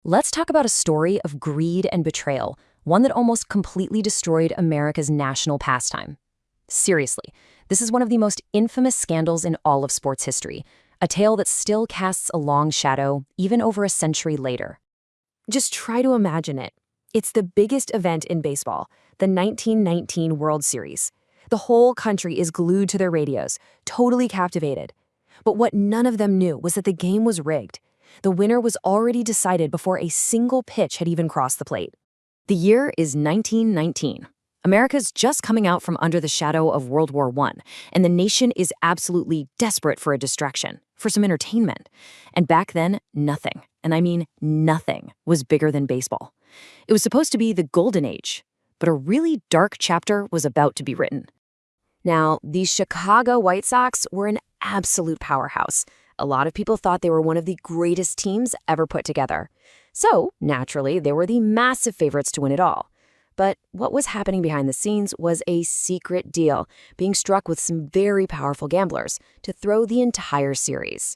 Let's talk about a story of greed and betrayal, one that almost completely destroyed America's national pastime. Seriously, this is one of the most infamous scandals in all of sports history, a tale that still casts a long shadow, even over a century later. Just try to imagine it. It's the biggest event in baseball, the 1919 World Series. The whole country is glued to their radios, totally captivated. But what none of them knew was that the game was rigged. The winner was already decided before a single pitch had even crossed the plate. The year is 1919. America's just coming out from under the shadow of World War I, and the nation is absolutely desperate for a distraction, for some entertainment. And back then, nothing, and I mean nothing, was bigger than baseball. It was supposed to be the golden age, but a really dark chapter was about to be written. Now, the Chicago White Sox were an absolute powerhouse. A lot of people thought they were one of the greatest teams ever put together. So, naturally, they were the massive favorites to win it all. But what was happening behind the scenes was a secret deal, being struck with some very powerful gamblers to throw the entire series.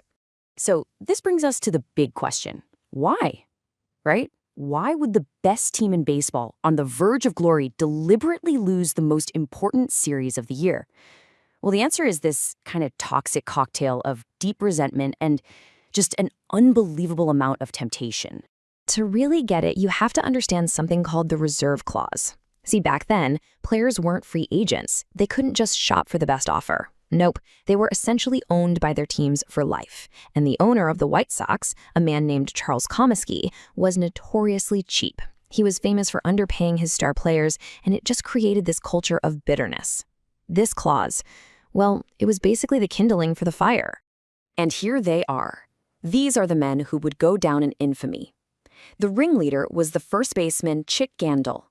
So, this brings us to the big question. Why? Right? Why would the best team in baseball, on the verge of glory, deliberately lose the most important series of the year? Well, the answer is this kind of toxic cocktail of deep resentment and just an unbelievable amount of temptation. To really get it, you have to understand something called the reserve clause. See, back then, players weren't free agents. They couldn't just shop for the best offer. Nope, they were essentially owned by their teams for life. And the owner of the White Sox, a man named Charles Comiskey, was notoriously cheap. He was famous for underpaying his star players, and it just created this culture of bitterness. This clause, well, it was basically the kindling for the fire. And here they are. These are the men who would go down in infamy. The ringleader was the first baseman Chick Gandil,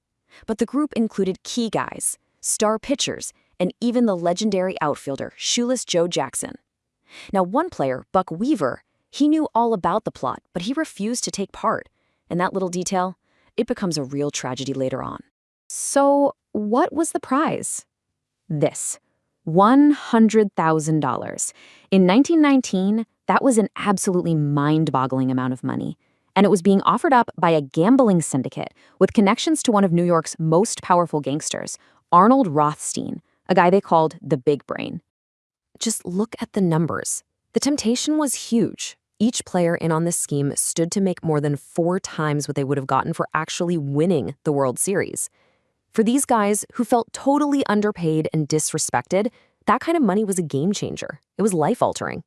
but the group included key guys, star pitchers, and even the legendary outfielder Shoeless Joe Jackson. Now, one player, Buck Weaver, he knew all about the plot, but he refused to take part. And that little detail, it becomes a real tragedy later on. So, what was the prize? This. $100,000. In 1919, that was an absolutely mind-boggling amount of money. And it was being offered up by a gambling syndicate with connections to one of New York's most powerful gangsters, Arnold Rothstein, a guy they called the Big Brain. Just look at the numbers. The temptation was huge. Each player in on this scheme stood to make more than 4 times what they would have gotten for actually winning the World Series. For these guys who felt totally underpaid and disrespected, that kind of money was a game changer. It was life-altering.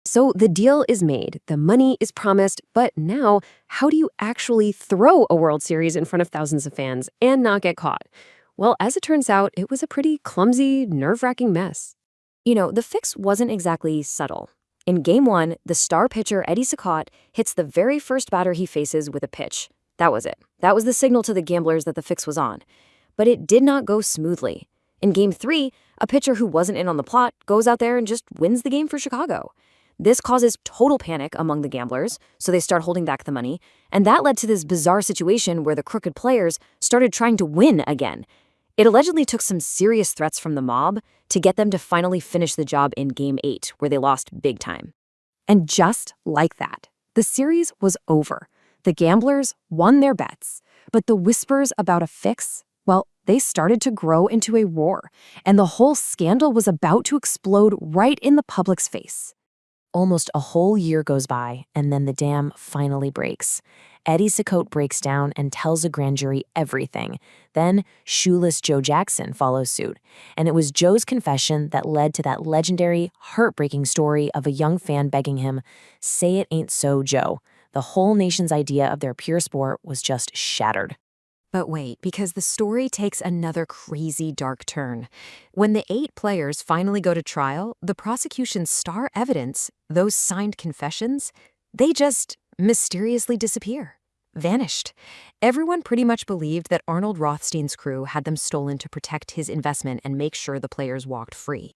So the deal is made, the money is promised, but now, how do you actually throw a World Series in front of thousands of fans and not get caught? Well, as it turns out, it was a pretty clumsy, nerve-wracking mess. You know, the fix wasn't exactly subtle. In Game 1, the star pitcher Eddie Cicotte hits the very first batter he faces with a pitch. That was it. That was the signal to the gamblers that the fix was on. But it did not go smoothly. In Game 3, a pitcher who wasn't in on the plot goes out there and just wins the game for Chicago. This causes total panic among the gamblers, so they start holding back the money, and that led to this bizarre situation where the crooked players started trying to win again. It allegedly took some serious threats from the mob to get them to finally finish the job in Game 8, where they lost big time. And just like that, the series was over. The gamblers won their bets, but the whispers about a fix, well, they started to grow into a roar, and the whole scandal was about to explode right in the public's face. Almost a whole year goes by, and then the dam finally breaks. Eddie Cicotte breaks down and tells a grand jury everything. Then, Shoeless Joe Jackson follows suit. And it was Joe's confession that led to that legendary, heartbreaking story of a young fan begging him, "Say it ain't so, Joe." The whole nation's idea of their pure sport was just shattered. But wait, because the story takes another crazy dark turn. When the 8 players finally go to trial, the prosecution's star evidence, those signed confessions, they just mysteriously disappear. Vanished. Everyone pretty much believed that Arnold Rothstein's crew had them stolen to protect his investment and make sure the players walked free.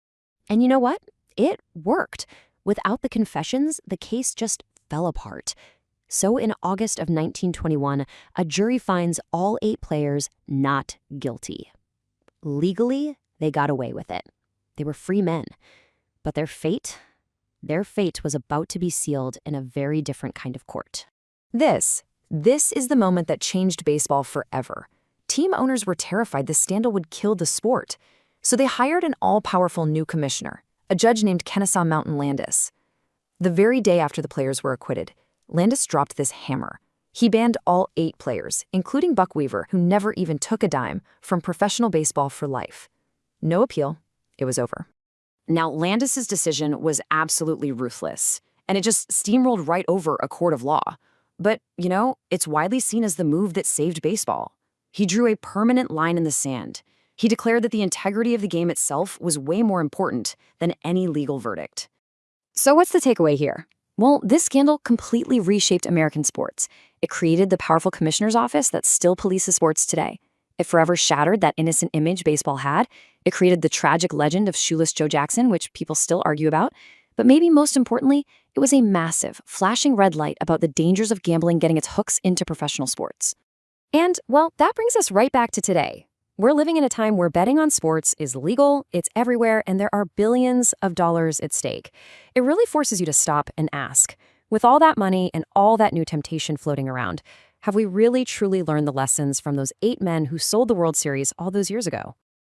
And you know what? It worked. Without the confessions, the case just fell apart. So in August of 1921, a jury finds all 8 players not guilty. Legally, they got away with it. They were free men. But their fate was about to be sealed in a very different kind of court. This This is the moment that changed baseball forever. Team owners were terrified this scandal would kill the sport. So they hired an all-powerful new commissioner, a judge named Kennesaw Mountain Landis. The very day after the players were acquitted, Landis dropped this hammer. He banned all 8 players, including Buck Weaver, who never even took a dime, from professional baseball for life. No appeal. It was over. Now, Landis's decision was absolutely ruthless, and it just steamrolled right over a court of law. But, it's widely seen as the move that saved baseball. He drew a permanent line in the sand. He declared that the integrity of the game itself was way more important than any legal verdict. So what's the takeaway here? Well, this scandal completely reshaped American sports. It created the powerful commissioner's office that still polices sports today. It forever shattered that innocent image baseball had. It created the tragic legend of Shoeless Joe Jackson, which people still argue about. But maybe most importantly, it was a massive, flashing red light about the dangers of gambling getting its hooks into professional sports. And, well, that brings us right back to today. We're living in a time where betting on sports is legal, it's everywhere, and there are billions of dollars at stake. It really forces you to stop and ask, with all that money and all that new temptation floating around, have we really truly learned the lessons from those 8 men who sold the World Series all those years ago?